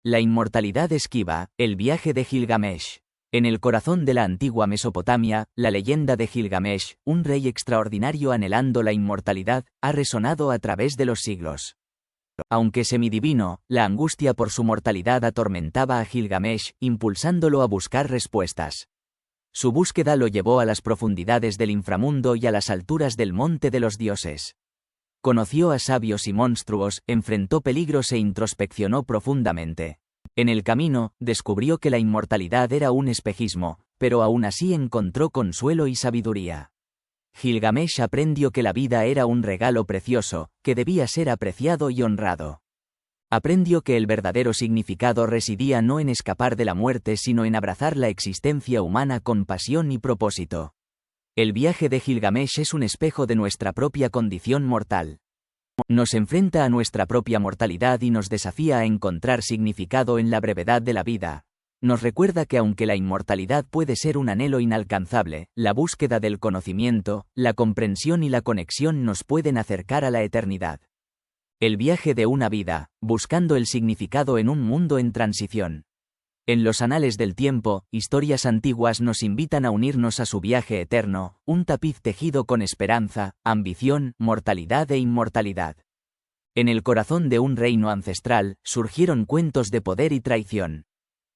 La inmortalidad esquiva, el viaje de Gilgamesh. En el corazón de la antigua Mesopotamia, la leyenda de Gilgamesh, un rey extraordinario anhelando la inmortalidad, ha resonado a través de los siglos. Aunque semidivino, la angustia por su mortalidad atormentaba a Gilgamesh, impulsándolo a buscar respuestas. Su búsqueda lo llevó a las profundidades del inframundo y a las alturas del monte de los dioses. Conoció a sabios y monstruos, enfrentó peligros e introspeccionó profundamente. En el camino, descubrió que la inmortalidad era un espejismo, pero aún así encontró consuelo y sabiduría. Gilgamesh aprendió que la vida era un regalo precioso, que debía ser apreciado y honrado. Aprendió que el verdadero significado residía no en escapar de la muerte sino en abrazar la existencia humana con pasión y propósito. El viaje de Gilgamesh es un espejo de nuestra propia condición mortal. Nos enfrenta a nuestra propia mortalidad y nos desafía a encontrar significado en la brevedad de la vida. Nos recuerda que aunque la inmortalidad puede ser un anhelo inalcanzable, la búsqueda del conocimiento, la comprensión y la conexión nos pueden acercar a la eternidad. El viaje de una vida, buscando el significado en un mundo en transición. En los anales del tiempo, historias antiguas nos invitan a unirnos a su viaje eterno, un tapiz tejido con esperanza, ambición, mortalidad e inmortalidad. En el corazón de un reino ancestral, surgieron cuentos de poder y traición.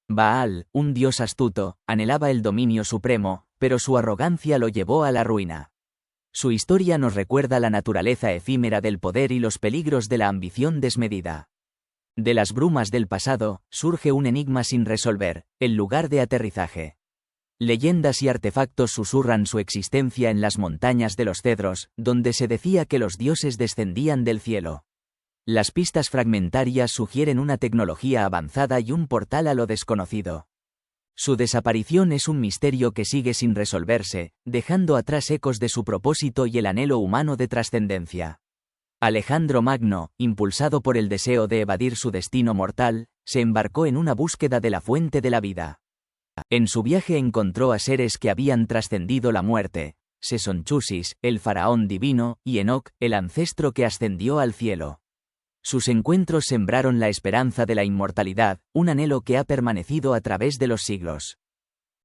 Baal, un dios astuto, anhelaba el dominio supremo, pero su arrogancia lo llevó a la ruina. Su historia nos recuerda la naturaleza efímera del poder y los peligros de la ambición desmedida. De las brumas del pasado, surge un enigma sin resolver, el lugar de aterrizaje. Leyendas y artefactos susurran su existencia en las montañas de los cedros, donde se decía que los dioses descendían del cielo. Las pistas fragmentarias sugieren una tecnología avanzada y un portal a lo desconocido. Su desaparición es un misterio que sigue sin resolverse, dejando atrás ecos de su propósito y el anhelo humano de trascendencia. Alejandro Magno, impulsado por el deseo de evadir su destino mortal, se embarcó en una búsqueda de la fuente de la vida. En su viaje encontró a seres que habían trascendido la muerte, Sesonchusis, el faraón divino, y Enoc, el ancestro que ascendió al cielo. Sus encuentros sembraron la esperanza de la inmortalidad, un anhelo que ha permanecido a través de los siglos.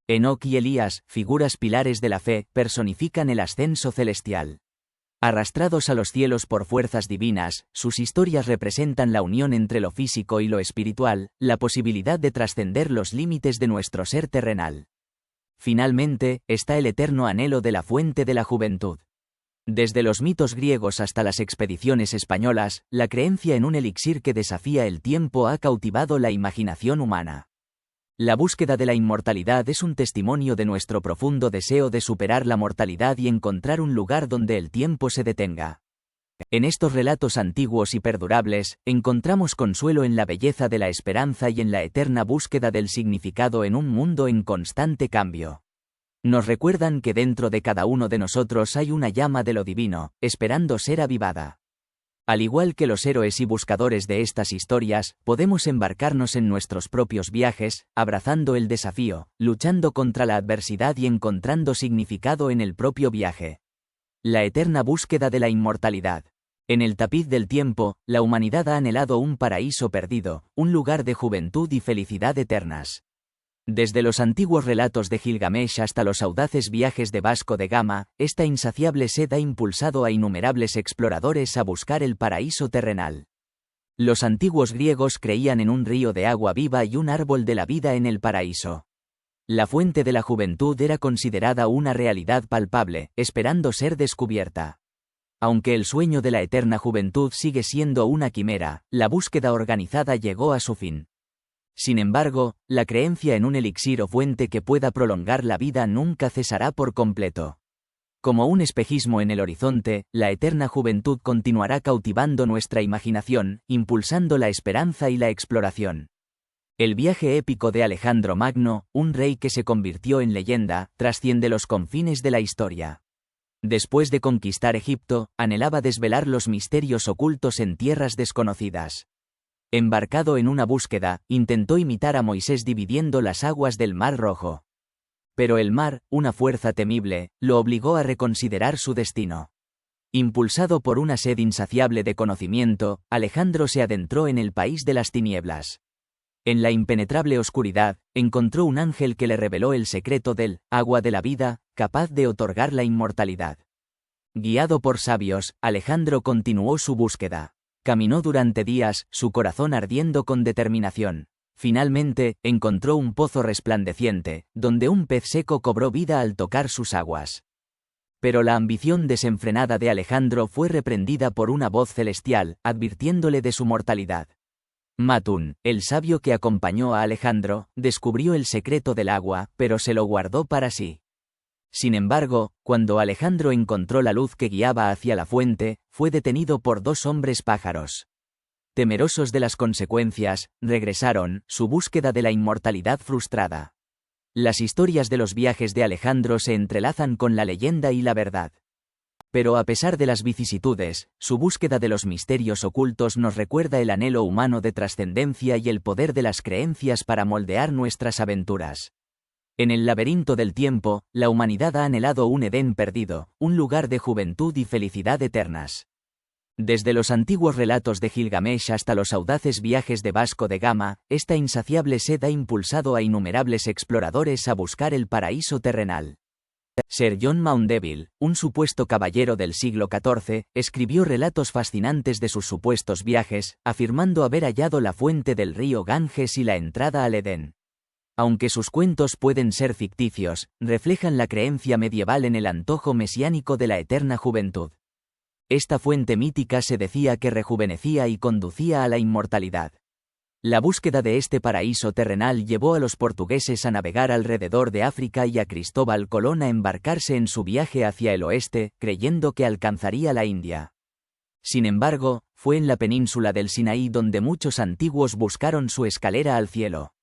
Enoc y Elías, figuras pilares de la fe, personifican el ascenso celestial. Arrastrados a los cielos por fuerzas divinas, sus historias representan la unión entre lo físico y lo espiritual, la posibilidad de trascender los límites de nuestro ser terrenal. Finalmente, está el eterno anhelo de la fuente de la juventud. Desde los mitos griegos hasta las expediciones españolas, la creencia en un elixir que desafía el tiempo ha cautivado la imaginación humana. La búsqueda de la inmortalidad es un testimonio de nuestro profundo deseo de superar la mortalidad y encontrar un lugar donde el tiempo se detenga. En estos relatos antiguos y perdurables, encontramos consuelo en la belleza de la esperanza y en la eterna búsqueda del significado en un mundo en constante cambio. Nos recuerdan que dentro de cada uno de nosotros hay una llama de lo divino, esperando ser avivada. Al igual que los héroes y buscadores de estas historias, podemos embarcarnos en nuestros propios viajes, abrazando el desafío, luchando contra la adversidad y encontrando significado en el propio viaje. La eterna búsqueda de la inmortalidad. En el tapiz del tiempo, la humanidad ha anhelado un paraíso perdido, un lugar de juventud y felicidad eternas. Desde los antiguos relatos de Gilgamesh hasta los audaces viajes de Vasco de Gama, esta insaciable sed ha impulsado a innumerables exploradores a buscar el paraíso terrenal. Los antiguos griegos creían en un río de agua viva y un árbol de la vida en el paraíso. La fuente de la juventud era considerada una realidad palpable, esperando ser descubierta. Aunque el sueño de la eterna juventud sigue siendo una quimera, la búsqueda organizada llegó a su fin. Sin embargo, la creencia en un elixir o fuente que pueda prolongar la vida nunca cesará por completo. Como un espejismo en el horizonte, la eterna juventud continuará cautivando nuestra imaginación, impulsando la esperanza y la exploración. El viaje épico de Alejandro Magno, un rey que se convirtió en leyenda, trasciende los confines de la historia. Después de conquistar Egipto, anhelaba desvelar los misterios ocultos en tierras desconocidas. Embarcado en una búsqueda, intentó imitar a Moisés dividiendo las aguas del Mar Rojo. Pero el mar, una fuerza temible, lo obligó a reconsiderar su destino. Impulsado por una sed insaciable de conocimiento, Alejandro se adentró en el país de las tinieblas. En la impenetrable oscuridad, encontró un ángel que le reveló el secreto del agua de la vida, capaz de otorgar la inmortalidad. Guiado por sabios, Alejandro continuó su búsqueda. Caminó durante días, su corazón ardiendo con determinación. Finalmente, encontró un pozo resplandeciente, donde un pez seco cobró vida al tocar sus aguas. Pero la ambición desenfrenada de Alejandro fue reprendida por una voz celestial, advirtiéndole de su mortalidad. Matún, el sabio que acompañó a Alejandro, descubrió el secreto del agua, pero se lo guardó para sí. Sin embargo, cuando Alejandro encontró la luz que guiaba hacia la fuente, fue detenido por dos hombres pájaros. Temerosos de las consecuencias, regresaron, su búsqueda de la inmortalidad frustrada. Las historias de los viajes de Alejandro se entrelazan con la leyenda y la verdad. Pero a pesar de las vicisitudes, su búsqueda de los misterios ocultos nos recuerda el anhelo humano de trascendencia y el poder de las creencias para moldear nuestras aventuras. En el laberinto del tiempo, la humanidad ha anhelado un Edén perdido, un lugar de juventud y felicidad eternas. Desde los antiguos relatos de Gilgamesh hasta los audaces viajes de Vasco de Gama, esta insaciable sed ha impulsado a innumerables exploradores a buscar el paraíso terrenal. Sir John Maundeville, un supuesto caballero del siglo XIV, escribió relatos fascinantes de sus supuestos viajes, afirmando haber hallado la fuente del río Ganges y la entrada al Edén. Aunque sus cuentos pueden ser ficticios, reflejan la creencia medieval en el antojo mesiánico de la eterna juventud. Esta fuente mítica se decía que rejuvenecía y conducía a la inmortalidad. La búsqueda de este paraíso terrenal llevó a los portugueses a navegar alrededor de África y a Cristóbal Colón a embarcarse en su viaje hacia el oeste, creyendo que alcanzaría la India. Sin embargo, fue en la península del Sinaí donde muchos antiguos buscaron su escalera al cielo.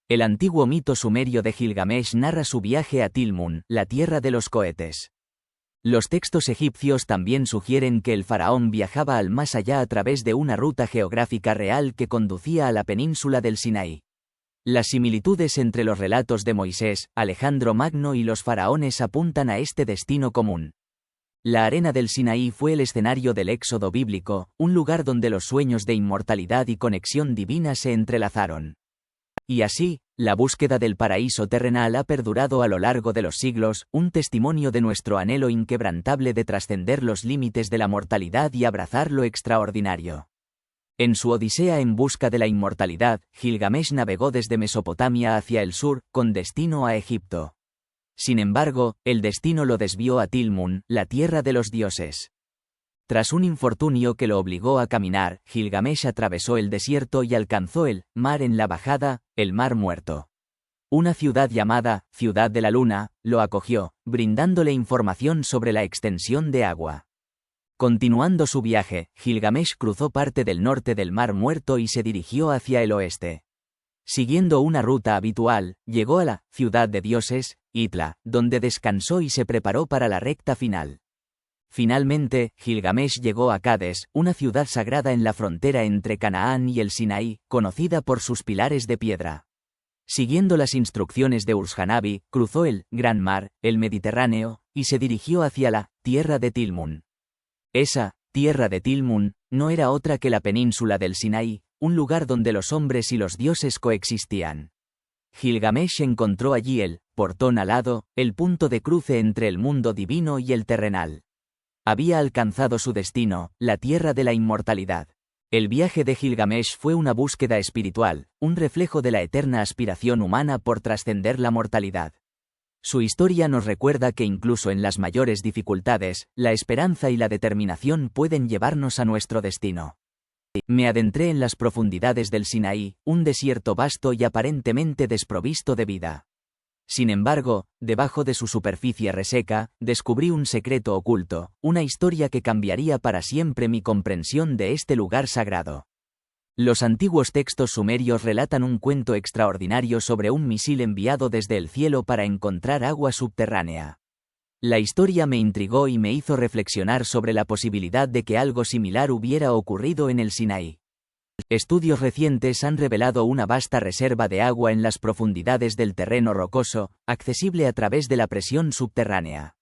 El antiguo mito sumerio de Gilgamesh narra su viaje a Tilmun, la tierra de los cohetes. Los textos egipcios también sugieren que el faraón viajaba al más allá a través de una ruta geográfica real que conducía a la península del Sinaí. Las similitudes entre los relatos de Moisés, Alejandro Magno y los faraones apuntan a este destino común. La arena del Sinaí fue el escenario del éxodo bíblico, un lugar donde los sueños de inmortalidad y conexión divina se entrelazaron. Y así, la búsqueda del paraíso terrenal ha perdurado a lo largo de los siglos, un testimonio de nuestro anhelo inquebrantable de trascender los límites de la mortalidad y abrazar lo extraordinario. En su odisea en busca de la inmortalidad, Gilgamesh navegó desde Mesopotamia hacia el sur, con destino a Egipto. Sin embargo, el destino lo desvió a Tilmun, la tierra de los dioses. Tras un infortunio que lo obligó a caminar, Gilgamesh atravesó el desierto y alcanzó el mar en la bajada, el Mar Muerto. Una ciudad llamada Ciudad de la Luna lo acogió, brindándole información sobre la extensión de agua. Continuando su viaje, Gilgamesh cruzó parte del norte del Mar Muerto y se dirigió hacia el oeste. Siguiendo una ruta habitual, llegó a la ciudad de dioses, Itla, donde descansó y se preparó para la recta final. Finalmente, Gilgamesh llegó a Cades, una ciudad sagrada en la frontera entre Canaán y el Sinaí, conocida por sus pilares de piedra. Siguiendo las instrucciones de Urshanabi, cruzó el Gran Mar, el Mediterráneo, y se dirigió hacia la tierra de Tilmun. Esa tierra de Tilmun no era otra que la península del Sinaí, un lugar donde los hombres y los dioses coexistían. Gilgamesh encontró allí el portón alado, el punto de cruce entre el mundo divino y el terrenal. Había alcanzado su destino, la tierra de la inmortalidad. El viaje de Gilgamesh fue una búsqueda espiritual, un reflejo de la eterna aspiración humana por trascender la mortalidad. Su historia nos recuerda que incluso en las mayores dificultades, la esperanza y la determinación pueden llevarnos a nuestro destino. Me adentré en las profundidades del Sinaí, un desierto vasto y aparentemente desprovisto de vida. Sin embargo, debajo de su superficie reseca, descubrí un secreto oculto, una historia que cambiaría para siempre mi comprensión de este lugar sagrado. Los antiguos textos sumerios relatan un cuento extraordinario sobre un misil enviado desde el cielo para encontrar agua subterránea. La historia me intrigó y me hizo reflexionar sobre la posibilidad de que algo similar hubiera ocurrido en el Sinaí. Estudios recientes han revelado una vasta reserva de agua en las profundidades del terreno rocoso, accesible a través de la presión subterránea.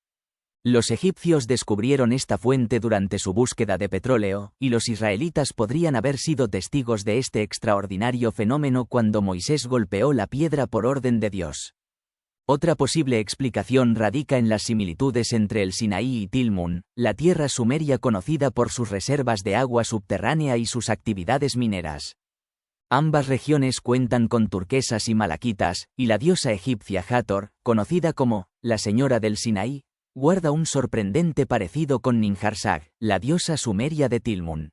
Los egipcios descubrieron esta fuente durante su búsqueda de petróleo, y los israelitas podrían haber sido testigos de este extraordinario fenómeno cuando Moisés golpeó la piedra por orden de Dios. Otra posible explicación radica en las similitudes entre el Sinaí y Tilmun, la tierra sumeria conocida por sus reservas de agua subterránea y sus actividades mineras. Ambas regiones cuentan con turquesas y malaquitas, y la diosa egipcia Hathor, conocida como la Señora del Sinaí, guarda un sorprendente parecido con Ninjarsag, la diosa sumeria de Tilmun.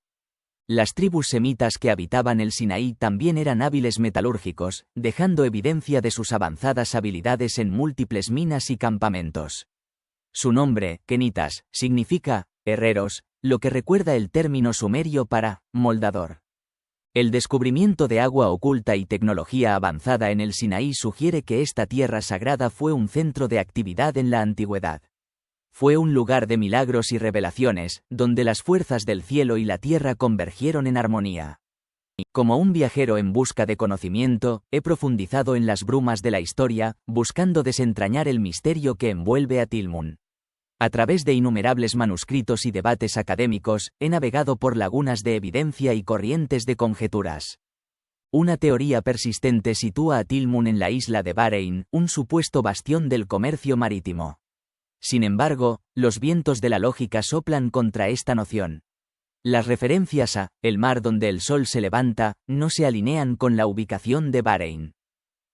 Las tribus semitas que habitaban el Sinaí también eran hábiles metalúrgicos, dejando evidencia de sus avanzadas habilidades en múltiples minas y campamentos. Su nombre, Kenitas, significa herreros, lo que recuerda el término sumerio para moldador. El descubrimiento de agua oculta y tecnología avanzada en el Sinaí sugiere que esta tierra sagrada fue un centro de actividad en la antigüedad. Fue un lugar de milagros y revelaciones, donde las fuerzas del cielo y la tierra convergieron en armonía. Como un viajero en busca de conocimiento, he profundizado en las brumas de la historia, buscando desentrañar el misterio que envuelve a Tilmun. A través de innumerables manuscritos y debates académicos, he navegado por lagunas de evidencia y corrientes de conjeturas. Una teoría persistente sitúa a Tilmun en la isla de Bahrein, un supuesto bastión del comercio marítimo. Sin embargo, los vientos de la lógica soplan contra esta noción. Las referencias a el mar donde el sol se levanta no se alinean con la ubicación de Bahrein.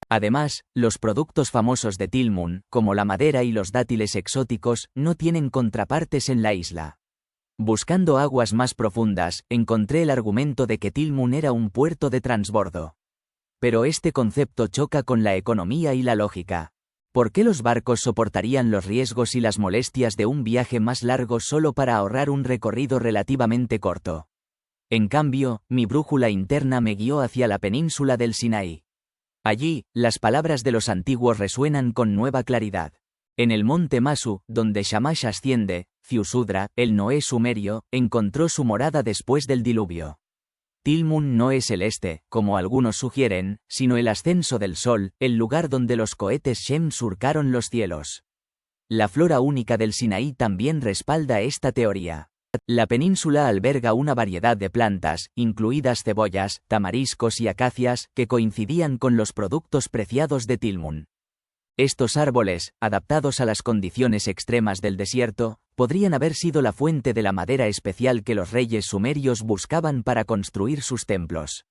Además, los productos famosos de Tilmun, como la madera y los dátiles exóticos, no tienen contrapartes en la isla. Buscando aguas más profundas, encontré el argumento de que Tilmun era un puerto de transbordo. Pero este concepto choca con la economía y la lógica. ¿Por qué los barcos soportarían los riesgos y las molestias de un viaje más largo solo para ahorrar un recorrido relativamente corto? En cambio, mi brújula interna me guió hacia la península del Sinaí. Allí, las palabras de los antiguos resuenan con nueva claridad. En el monte Masu, donde Shamash asciende, Ziusudra, el Noé sumerio, encontró su morada después del diluvio. Tilmun no es el este, como algunos sugieren, sino el ascenso del sol, el lugar donde los cohetes Shem surcaron los cielos. La flora única del Sinaí también respalda esta teoría. La península alberga una variedad de plantas, incluidas cebollas, tamariscos y acacias, que coincidían con los productos preciados de Tilmun. Estos árboles, adaptados a las condiciones extremas del desierto, podrían haber sido la fuente de la madera especial que los reyes sumerios buscaban para construir sus templos.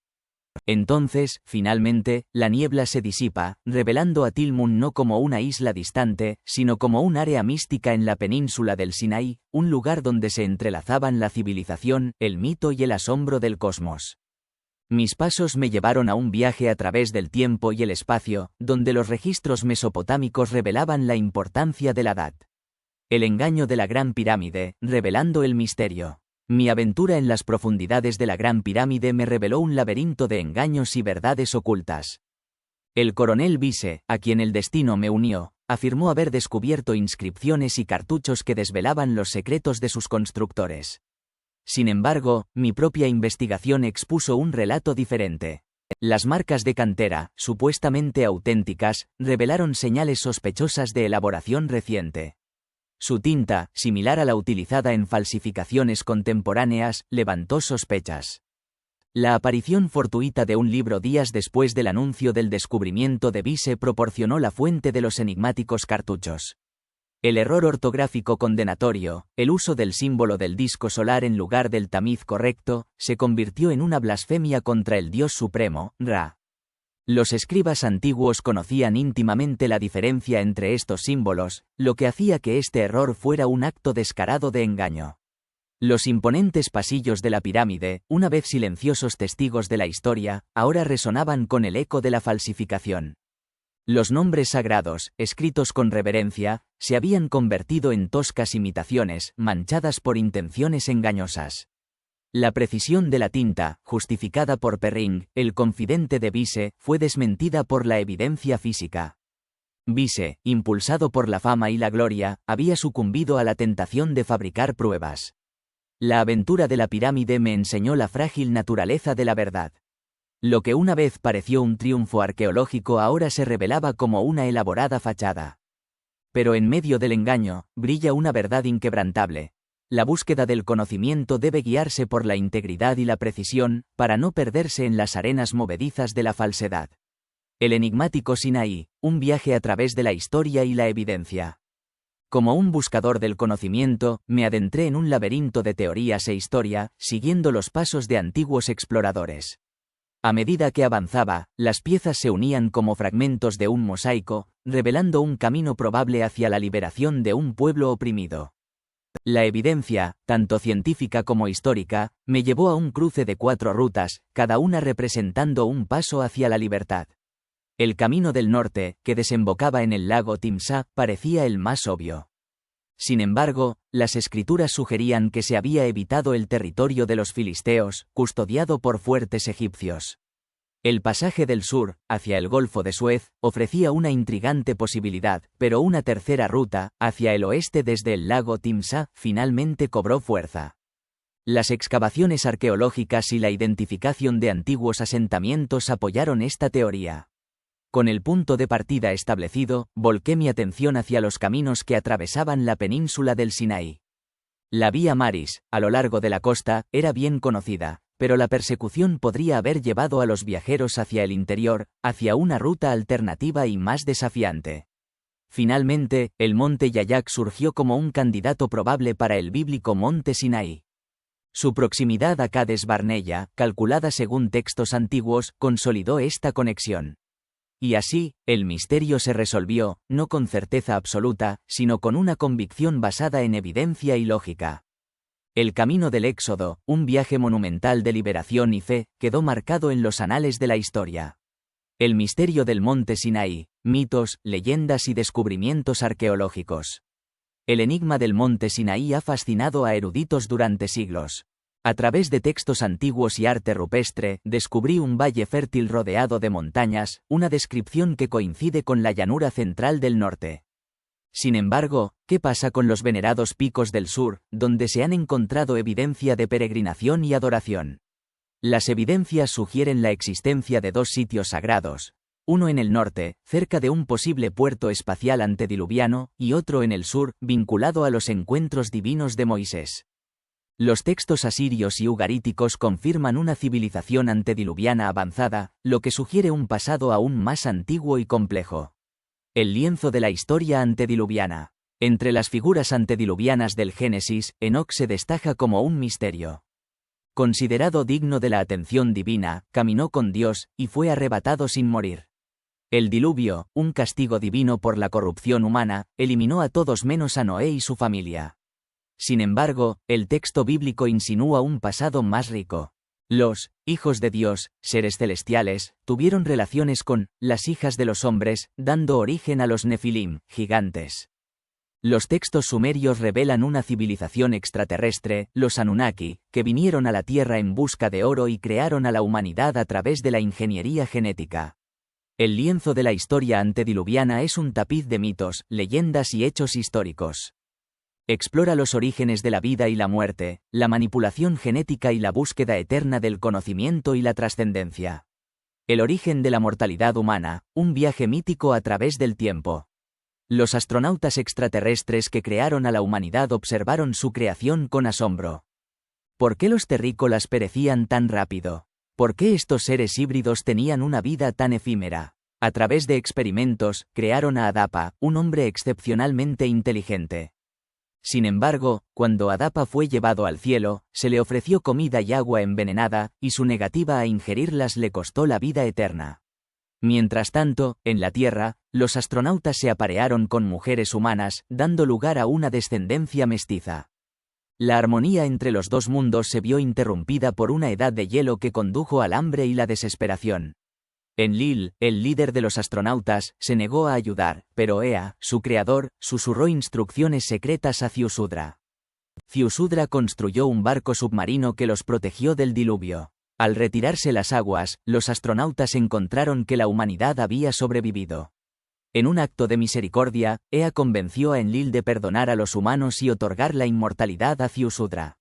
Entonces, finalmente, la niebla se disipa, revelando a Tilmun no como una isla distante, sino como un área mística en la península del Sinaí, un lugar donde se entrelazaban la civilización, el mito y el asombro del cosmos. Mis pasos me llevaron a un viaje a través del tiempo y el espacio, donde los registros mesopotámicos revelaban la importancia de la edad. El engaño de la Gran Pirámide, revelando el misterio. Mi aventura en las profundidades de la Gran Pirámide me reveló un laberinto de engaños y verdades ocultas. El coronel Bise, a quien el destino me unió, afirmó haber descubierto inscripciones y cartuchos que desvelaban los secretos de sus constructores. Sin embargo, mi propia investigación expuso un relato diferente. Las marcas de cantera, supuestamente auténticas, revelaron señales sospechosas de elaboración reciente. Su tinta, similar a la utilizada en falsificaciones contemporáneas, levantó sospechas. La aparición fortuita de un libro días después del anuncio del descubrimiento de Bise proporcionó la fuente de los enigmáticos cartuchos. El error ortográfico condenatorio, el uso del símbolo del disco solar en lugar del tamiz correcto, se convirtió en una blasfemia contra el Dios Supremo, Ra. Los escribas antiguos conocían íntimamente la diferencia entre estos símbolos, lo que hacía que este error fuera un acto descarado de engaño. Los imponentes pasillos de la pirámide, una vez silenciosos testigos de la historia, ahora resonaban con el eco de la falsificación. Los nombres sagrados, escritos con reverencia, se habían convertido en toscas imitaciones, manchadas por intenciones engañosas. La precisión de la tinta, justificada por Perring, el confidente de Bise, fue desmentida por la evidencia física. Bise, impulsado por la fama y la gloria, había sucumbido a la tentación de fabricar pruebas. La aventura de la pirámide me enseñó la frágil naturaleza de la verdad. Lo que una vez pareció un triunfo arqueológico ahora se revelaba como una elaborada fachada. Pero en medio del engaño, brilla una verdad inquebrantable. La búsqueda del conocimiento debe guiarse por la integridad y la precisión, para no perderse en las arenas movedizas de la falsedad. El enigmático Sinaí, un viaje a través de la historia y la evidencia. Como un buscador del conocimiento, me adentré en un laberinto de teorías e historia, siguiendo los pasos de antiguos exploradores. A medida que avanzaba, las piezas se unían como fragmentos de un mosaico, revelando un camino probable hacia la liberación de un pueblo oprimido. La evidencia, tanto científica como histórica, me llevó a un cruce de 4 rutas, cada una representando un paso hacia la libertad. El camino del norte, que desembocaba en el lago Timsá, parecía el más obvio. Sin embargo, las escrituras sugerían que se había evitado el territorio de los filisteos, custodiado por fuertes egipcios. El pasaje del sur, hacia el Golfo de Suez, ofrecía una intrigante posibilidad, pero una tercera ruta, hacia el oeste desde el lago Timsá, finalmente cobró fuerza. Las excavaciones arqueológicas y la identificación de antiguos asentamientos apoyaron esta teoría. Con el punto de partida establecido, volqué mi atención hacia los caminos que atravesaban la península del Sinaí. La vía Maris, a lo largo de la costa, era bien conocida, pero la persecución podría haber llevado a los viajeros hacia el interior, hacia una ruta alternativa y más desafiante. Finalmente, el monte Yayak surgió como un candidato probable para el bíblico monte Sinaí. Su proximidad a Cades Barnea, calculada según textos antiguos, consolidó esta conexión. Y así, el misterio se resolvió, no con certeza absoluta, sino con una convicción basada en evidencia y lógica. El camino del Éxodo, un viaje monumental de liberación y fe, quedó marcado en los anales de la historia. El misterio del monte Sinaí, mitos, leyendas y descubrimientos arqueológicos. El enigma del monte Sinaí ha fascinado a eruditos durante siglos. A través de textos antiguos y arte rupestre, descubrí un valle fértil rodeado de montañas, una descripción que coincide con la llanura central del norte. Sin embargo, ¿qué pasa con los venerados picos del sur, donde se han encontrado evidencia de peregrinación y adoración? Las evidencias sugieren la existencia de 2 sitios sagrados, uno en el norte, cerca de un posible puerto espacial antediluviano, y otro en el sur, vinculado a los encuentros divinos de Moisés. Los textos asirios y ugaríticos confirman una civilización antediluviana avanzada, lo que sugiere un pasado aún más antiguo y complejo. El lienzo de la historia antediluviana. Entre las figuras antediluvianas del Génesis, Enoc se destaca como un misterio. Considerado digno de la atención divina, caminó con Dios, y fue arrebatado sin morir. El diluvio, un castigo divino por la corrupción humana, eliminó a todos menos a Noé y su familia. Sin embargo, el texto bíblico insinúa un pasado más rico. Los hijos de Dios, seres celestiales, tuvieron relaciones con las hijas de los hombres, dando origen a los Nefilim, gigantes. Los textos sumerios revelan una civilización extraterrestre, los Anunnaki, que vinieron a la Tierra en busca de oro y crearon a la humanidad a través de la ingeniería genética. El lienzo de la historia antediluviana es un tapiz de mitos, leyendas y hechos históricos. Explora los orígenes de la vida y la muerte, la manipulación genética y la búsqueda eterna del conocimiento y la trascendencia. El origen de la mortalidad humana, un viaje mítico a través del tiempo. Los astronautas extraterrestres que crearon a la humanidad observaron su creación con asombro. ¿Por qué los terrícolas perecían tan rápido? ¿Por qué estos seres híbridos tenían una vida tan efímera? A través de experimentos, crearon a Adapa, un hombre excepcionalmente inteligente. Sin embargo, cuando Adapa fue llevado al cielo, se le ofreció comida y agua envenenada, y su negativa a ingerirlas le costó la vida eterna. Mientras tanto, en la Tierra, los astronautas se aparearon con mujeres humanas, dando lugar a una descendencia mestiza. La armonía entre los 2 mundos se vio interrumpida por una edad de hielo que condujo al hambre y la desesperación. Enlil, el líder de los astronautas, se negó a ayudar, pero Ea, su creador, susurró instrucciones secretas a Ziusudra. Ziusudra construyó un barco submarino que los protegió del diluvio. Al retirarse las aguas, los astronautas encontraron que la humanidad había sobrevivido. En un acto de misericordia, Ea convenció a Enlil de perdonar a los humanos y otorgar la inmortalidad a Ziusudra.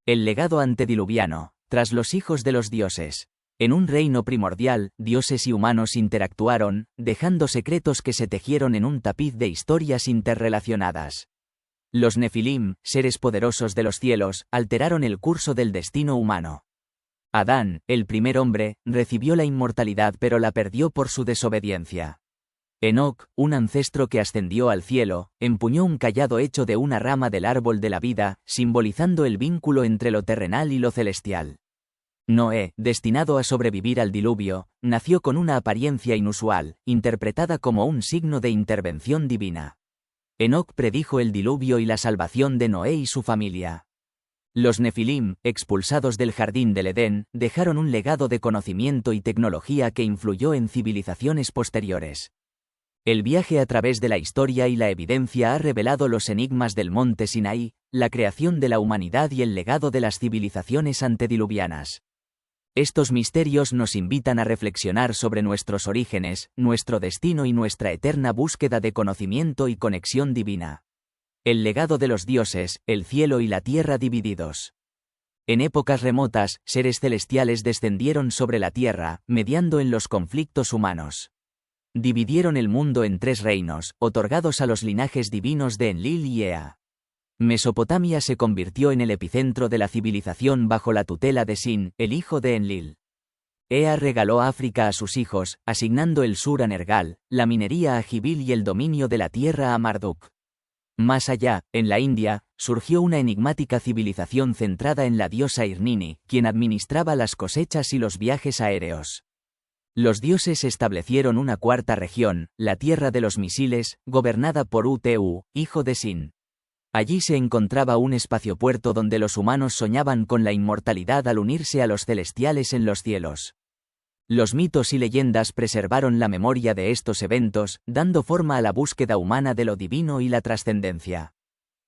El legado antediluviano, tras los hijos de los dioses. En un reino primordial, dioses y humanos interactuaron, dejando secretos que se tejieron en un tapiz de historias interrelacionadas. Los Nefilim, seres poderosos de los cielos, alteraron el curso del destino humano. Adán, el primer hombre, recibió la inmortalidad pero la perdió por su desobediencia. Enoc, un ancestro que ascendió al cielo, empuñó un cayado hecho de una rama del árbol de la vida, simbolizando el vínculo entre lo terrenal y lo celestial. Noé, destinado a sobrevivir al diluvio, nació con una apariencia inusual, interpretada como un signo de intervención divina. Enoc predijo el diluvio y la salvación de Noé y su familia. Los Nefilim, expulsados del jardín del Edén, dejaron un legado de conocimiento y tecnología que influyó en civilizaciones posteriores. El viaje a través de la historia y la evidencia ha revelado los enigmas del monte Sinaí, la creación de la humanidad y el legado de las civilizaciones antediluvianas. Estos misterios nos invitan a reflexionar sobre nuestros orígenes, nuestro destino y nuestra eterna búsqueda de conocimiento y conexión divina. El legado de los dioses, el cielo y la tierra divididos. En épocas remotas, seres celestiales descendieron sobre la tierra, mediando en los conflictos humanos. Dividieron el mundo en 3 reinos, otorgados a los linajes divinos de Enlil y Ea. Mesopotamia se convirtió en el epicentro de la civilización bajo la tutela de Sin, el hijo de Enlil. Ea regaló África a sus hijos, asignando el sur a Nergal, la minería a Gibil y el dominio de la tierra a Marduk. Más allá, en la India, surgió una enigmática civilización centrada en la diosa Irnini, quien administraba las cosechas y los viajes aéreos. Los dioses establecieron una 4ª región, la Tierra de los Misiles, gobernada por Utu, hijo de Sin. Allí se encontraba un espaciopuerto donde los humanos soñaban con la inmortalidad al unirse a los celestiales en los cielos. Los mitos y leyendas preservaron la memoria de estos eventos, dando forma a la búsqueda humana de lo divino y la trascendencia.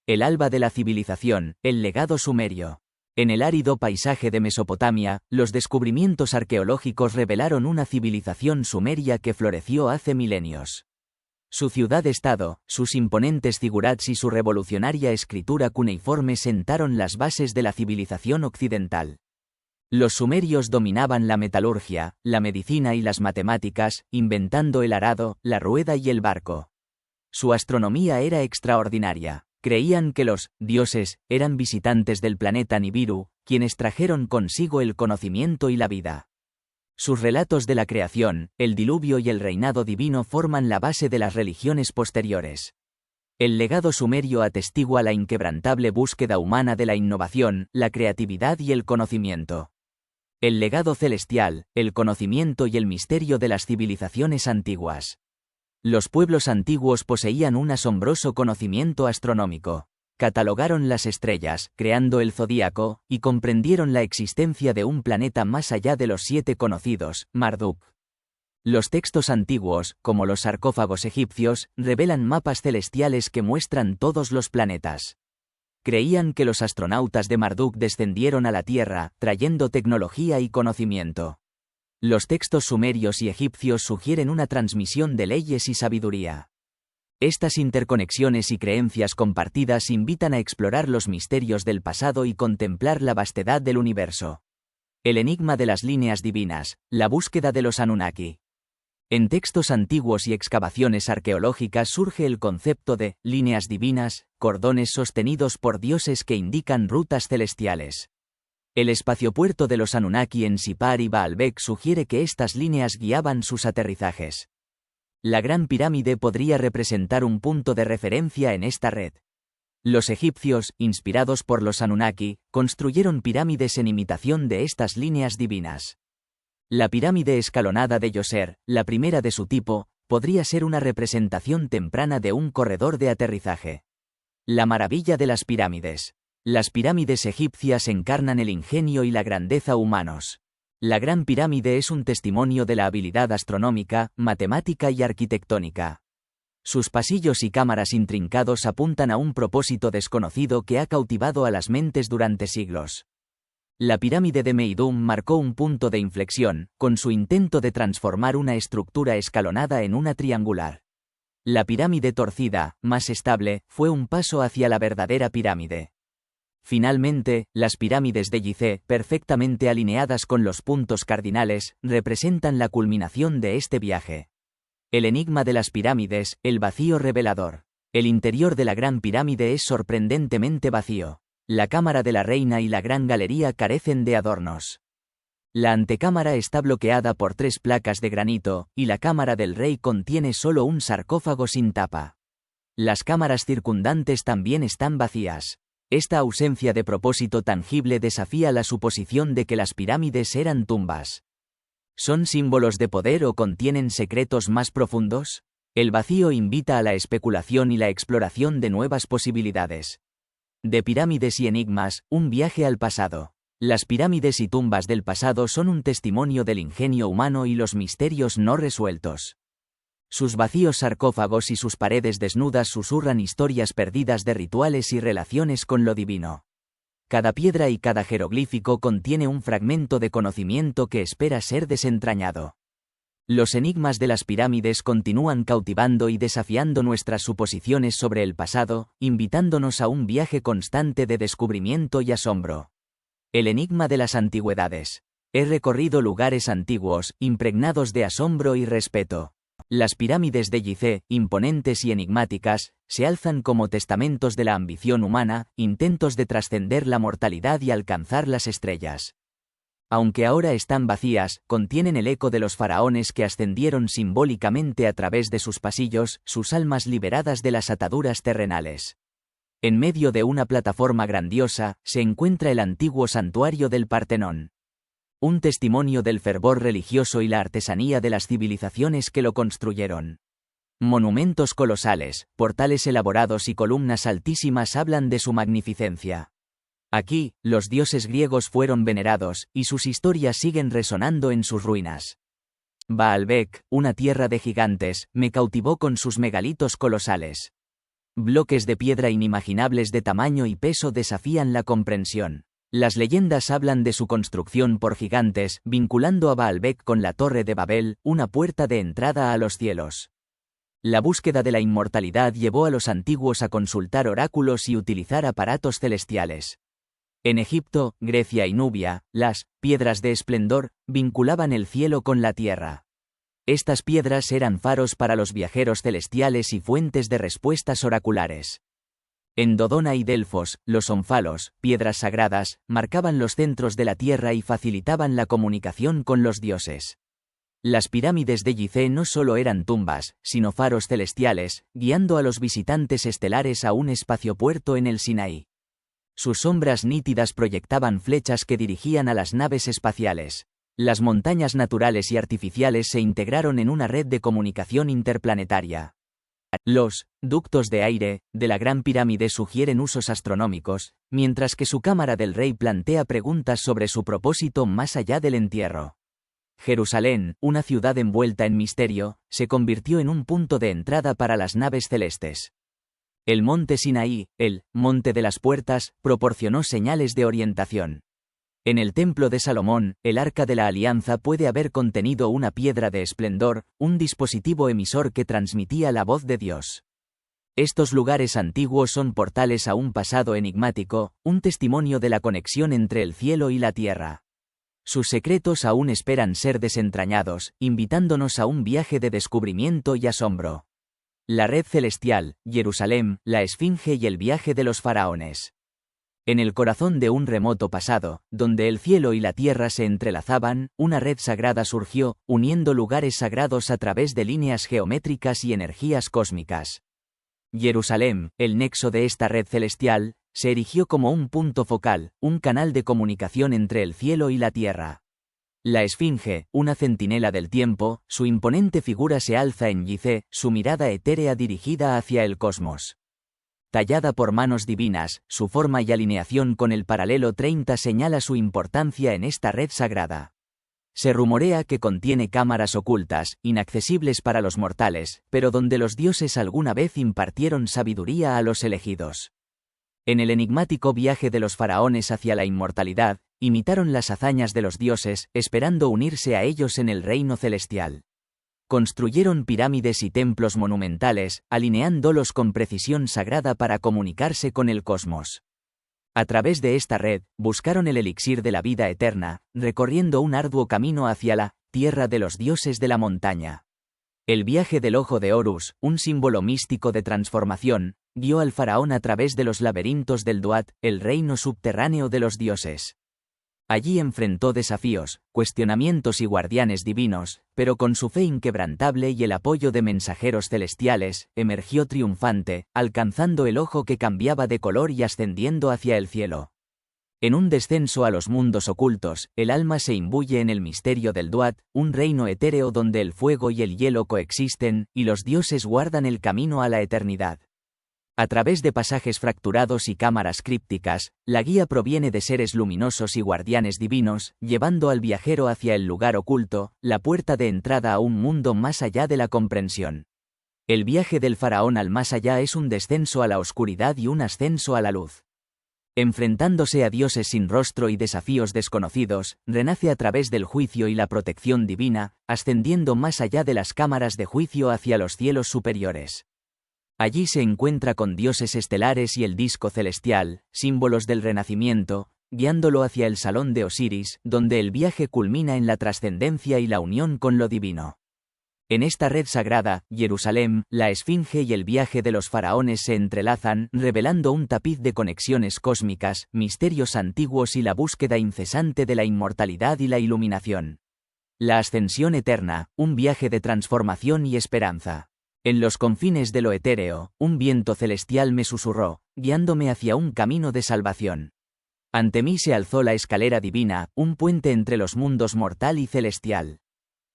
El alba de la civilización, el legado sumerio. En el árido paisaje de Mesopotamia, los descubrimientos arqueológicos revelaron una civilización sumeria que floreció hace milenios. Su ciudad-estado, sus imponentes zigurats y su revolucionaria escritura cuneiforme sentaron las bases de la civilización occidental. Los sumerios dominaban la metalurgia, la medicina y las matemáticas, inventando el arado, la rueda y el barco. Su astronomía era extraordinaria. Creían que los dioses eran visitantes del planeta Nibiru, quienes trajeron consigo el conocimiento y la vida. Sus relatos de la creación, el diluvio y el reinado divino forman la base de las religiones posteriores. El legado sumerio atestigua la inquebrantable búsqueda humana de la innovación, la creatividad y el conocimiento. El legado celestial, el conocimiento y el misterio de las civilizaciones antiguas. Los pueblos antiguos poseían un asombroso conocimiento astronómico. Catalogaron las estrellas, creando el zodíaco, y comprendieron la existencia de un planeta más allá de los 7 conocidos, Marduk. Los textos antiguos, como los sarcófagos egipcios, revelan mapas celestiales que muestran todos los planetas. Creían que los astronautas de Marduk descendieron a la Tierra, trayendo tecnología y conocimiento. Los textos sumerios y egipcios sugieren una transmisión de leyes y sabiduría. Estas interconexiones y creencias compartidas invitan a explorar los misterios del pasado y contemplar la vastedad del universo. El enigma de las líneas divinas, la búsqueda de los Anunnaki. En textos antiguos y excavaciones arqueológicas surge el concepto de líneas divinas, cordones sostenidos por dioses que indican rutas celestiales. El espaciopuerto de los Anunnaki en Sipar y Baalbek sugiere que estas líneas guiaban sus aterrizajes. La Gran Pirámide podría representar un punto de referencia en esta red. Los egipcios, inspirados por los Anunnaki, construyeron pirámides en imitación de estas líneas divinas. La pirámide escalonada de Djoser, la primera de su tipo, podría ser una representación temprana de un corredor de aterrizaje. La maravilla de las pirámides. Las pirámides egipcias encarnan el ingenio y la grandeza humanos. La Gran Pirámide es un testimonio de la habilidad astronómica, matemática y arquitectónica. Sus pasillos y cámaras intrincados apuntan a un propósito desconocido que ha cautivado a las mentes durante siglos. La pirámide de Meidum marcó un punto de inflexión, con su intento de transformar una estructura escalonada en una triangular. La pirámide torcida, más estable, fue un paso hacia la verdadera pirámide. Finalmente, las pirámides de Gizeh, perfectamente alineadas con los puntos cardinales, representan la culminación de este viaje. El enigma de las pirámides, el vacío revelador. El interior de la Gran Pirámide es sorprendentemente vacío. La cámara de la reina y la gran galería carecen de adornos. La antecámara está bloqueada por 3 placas de granito, y la cámara del rey contiene solo un sarcófago sin tapa. Las cámaras circundantes también están vacías. Esta ausencia de propósito tangible desafía la suposición de que las pirámides eran tumbas. ¿Son símbolos de poder o contienen secretos más profundos? El vacío invita a la especulación y la exploración de nuevas posibilidades. De pirámides y enigmas, un viaje al pasado. Las pirámides y tumbas del pasado son un testimonio del ingenio humano y los misterios no resueltos. Sus vacíos sarcófagos y sus paredes desnudas susurran historias perdidas de rituales y relaciones con lo divino. Cada piedra y cada jeroglífico contiene un fragmento de conocimiento que espera ser desentrañado. Los enigmas de las pirámides continúan cautivando y desafiando nuestras suposiciones sobre el pasado, invitándonos a un viaje constante de descubrimiento y asombro. El enigma de las antigüedades. He recorrido lugares antiguos, impregnados de asombro y respeto. Las pirámides de Gizeh, imponentes y enigmáticas, se alzan como testamentos de la ambición humana, intentos de trascender la mortalidad y alcanzar las estrellas. Aunque ahora están vacías, contienen el eco de los faraones que ascendieron simbólicamente a través de sus pasillos, sus almas liberadas de las ataduras terrenales. En medio de una plataforma grandiosa, se encuentra el antiguo santuario del Partenón. Un testimonio del fervor religioso y la artesanía de las civilizaciones que lo construyeron. Monumentos colosales, portales elaborados y columnas altísimas hablan de su magnificencia. Aquí, los dioses griegos fueron venerados, y sus historias siguen resonando en sus ruinas. Baalbek, una tierra de gigantes, me cautivó con sus megalitos colosales. Bloques de piedra inimaginables de tamaño y peso desafían la comprensión. Las leyendas hablan de su construcción por gigantes, vinculando a Baalbek con la Torre de Babel, una puerta de entrada a los cielos. La búsqueda de la inmortalidad llevó a los antiguos a consultar oráculos y utilizar aparatos celestiales. En Egipto, Grecia y Nubia, las piedras de esplendor vinculaban el cielo con la tierra. Estas piedras eran faros para los viajeros celestiales y fuentes de respuestas oraculares. En Dodona y Delfos, los ónfalos, piedras sagradas, marcaban los centros de la tierra y facilitaban la comunicación con los dioses. Las pirámides de Gizeh no solo eran tumbas, sino faros celestiales, guiando a los visitantes estelares a un espaciopuerto en el Sinaí. Sus sombras nítidas proyectaban flechas que dirigían a las naves espaciales. Las montañas naturales y artificiales se integraron en una red de comunicación interplanetaria. Los ductos de aire de la Gran Pirámide sugieren usos astronómicos, mientras que su cámara del rey plantea preguntas sobre su propósito más allá del entierro. Jerusalén, una ciudad envuelta en misterio, se convirtió en un punto de entrada para las naves celestes. El monte Sinaí, el monte de las puertas, proporcionó señales de orientación. En el templo de Salomón, el Arca de la Alianza puede haber contenido una piedra de esplendor, un dispositivo emisor que transmitía la voz de Dios. Estos lugares antiguos son portales a un pasado enigmático, un testimonio de la conexión entre el cielo y la tierra. Sus secretos aún esperan ser desentrañados, invitándonos a un viaje de descubrimiento y asombro. La red celestial, Jerusalén, la Esfinge y el viaje de los faraones. En el corazón de un remoto pasado, donde el cielo y la tierra se entrelazaban, una red sagrada surgió, uniendo lugares sagrados a través de líneas geométricas y energías cósmicas. Jerusalén, el nexo de esta red celestial, se erigió como un punto focal, un canal de comunicación entre el cielo y la tierra. La Esfinge, una centinela del tiempo, su imponente figura se alza en Gizeh, su mirada etérea dirigida hacia el cosmos. Tallada por manos divinas, su forma y alineación con el paralelo 30 señala su importancia en esta red sagrada. Se rumorea que contiene cámaras ocultas, inaccesibles para los mortales, pero donde los dioses alguna vez impartieron sabiduría a los elegidos. En el enigmático viaje de los faraones hacia la inmortalidad, imitaron las hazañas de los dioses, esperando unirse a ellos en el reino celestial. Construyeron pirámides y templos monumentales, alineándolos con precisión sagrada para comunicarse con el cosmos. A través de esta red, buscaron el elixir de la vida eterna, recorriendo un arduo camino hacia la tierra de los dioses de la montaña. El viaje del ojo de Horus, un símbolo místico de transformación, guió al faraón a través de los laberintos del Duat, el reino subterráneo de los dioses. Allí enfrentó desafíos, cuestionamientos y guardianes divinos, pero con su fe inquebrantable y el apoyo de mensajeros celestiales, emergió triunfante, alcanzando el ojo que cambiaba de color y ascendiendo hacia el cielo. En un descenso a los mundos ocultos, el alma se imbuye en el misterio del Duat, un reino etéreo donde el fuego y el hielo coexisten, y los dioses guardan el camino a la eternidad. A través de pasajes fracturados y cámaras crípticas, la guía proviene de seres luminosos y guardianes divinos, llevando al viajero hacia el lugar oculto, la puerta de entrada a un mundo más allá de la comprensión. El viaje del faraón al más allá es un descenso a la oscuridad y un ascenso a la luz. Enfrentándose a dioses sin rostro y desafíos desconocidos, renace a través del juicio y la protección divina, ascendiendo más allá de las cámaras de juicio hacia los cielos superiores. Allí se encuentra con dioses estelares y el disco celestial, símbolos del renacimiento, guiándolo hacia el salón de Osiris, donde el viaje culmina en la trascendencia y la unión con lo divino. En esta red sagrada, Jerusalén, la esfinge y el viaje de los faraones se entrelazan, revelando un tapiz de conexiones cósmicas, misterios antiguos y la búsqueda incesante de la inmortalidad y la iluminación. La ascensión eterna, un viaje de transformación y esperanza. En los confines de lo etéreo, un viento celestial me susurró, guiándome hacia un camino de salvación. Ante mí se alzó la escalera divina, un puente entre los mundos mortal y celestial.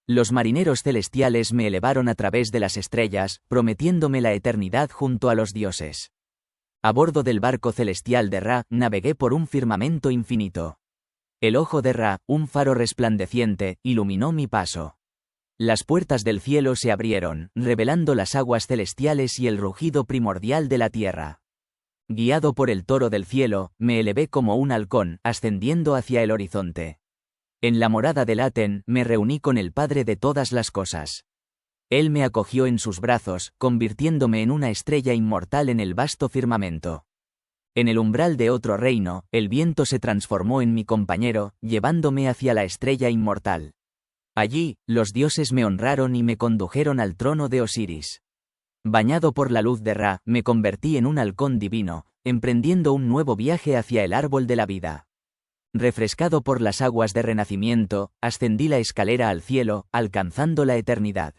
Los marineros celestiales me elevaron a través de las estrellas, prometiéndome la eternidad junto a los dioses. A bordo del barco celestial de Ra, navegué por un firmamento infinito. El ojo de Ra, un faro resplandeciente, iluminó mi paso. Las puertas del cielo se abrieron, revelando las aguas celestiales y el rugido primordial de la tierra. Guiado por el toro del cielo, me elevé como un halcón, ascendiendo hacia el horizonte. En la morada del Aten, me reuní con el Padre de todas las cosas. Él me acogió en sus brazos, convirtiéndome en una estrella inmortal en el vasto firmamento. En el umbral de otro reino, el viento se transformó en mi compañero, llevándome hacia la estrella inmortal. Allí, los dioses me honraron y me condujeron al trono de Osiris. Bañado por la luz de Ra, me convertí en un halcón divino, emprendiendo un nuevo viaje hacia el árbol de la vida. Refrescado por las aguas de renacimiento, ascendí la escalera al cielo, alcanzando la eternidad.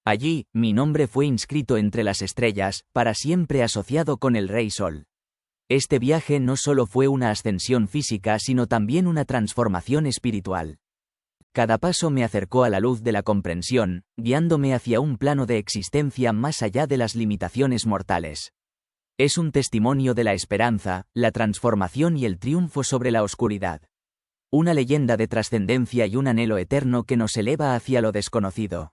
Allí, mi nombre fue inscrito entre las estrellas, para siempre asociado con el Rey Sol. Este viaje no solo fue una ascensión física sino también una transformación espiritual. Cada paso me acercó a la luz de la comprensión, guiándome hacia un plano de existencia más allá de las limitaciones mortales. Es un testimonio de la esperanza, la transformación y el triunfo sobre la oscuridad. Una leyenda de trascendencia y un anhelo eterno que nos eleva hacia lo desconocido.